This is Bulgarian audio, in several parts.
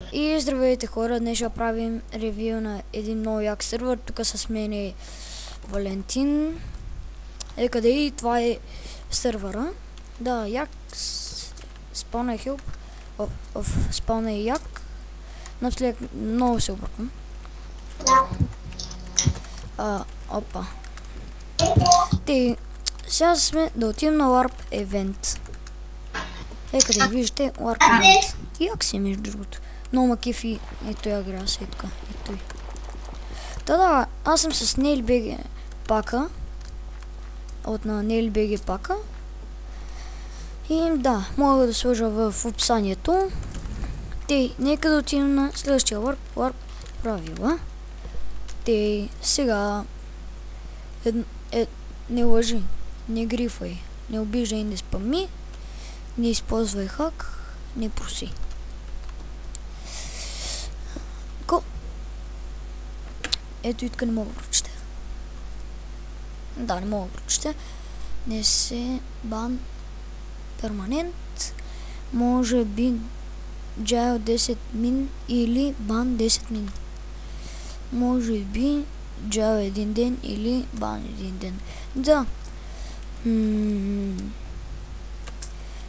И здравейте хора, днес ще правим ревю на един много як сервер. Тук с мен е Валентин. Къде и това е сервера. Да, як спавна е хилп. Спавна е як. Напоследък много се обърквам. Опа. Сега сме да отидем на Warp Event. Къде виждате Warp Event. Як си между другото. Много ма кефи ето я игра се така. Ето и. Да, аз съм с NailBG пака. От на NailBG пака. И да, мога да сложа в описанието. Нека да отидем на следващия Warp правила. Сега не лъжи, не грифай, не обиждай, не спами, не използвай хак, не проси. Ето и така не мога да прочета. Да, не мога да прочета. Не се бан перманент. Може би джайл 10 мин или бан 10 мин. Може би джайл 1 ден или бан 1 ден. Да.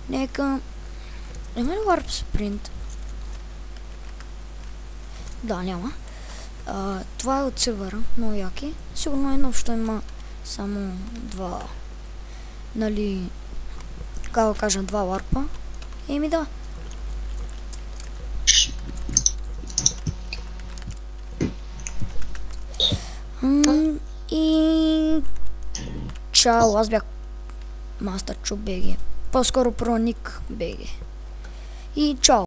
Нека... Има ли Warp Sprint? Да, няма. Това е от сервера, много яки. Сигурно едно, защото има само два, нали, как да кажа, два варпа. Еми да. И... Чао, аз бях Master Chu BG. По-скоро Pro Nick BG. И чао.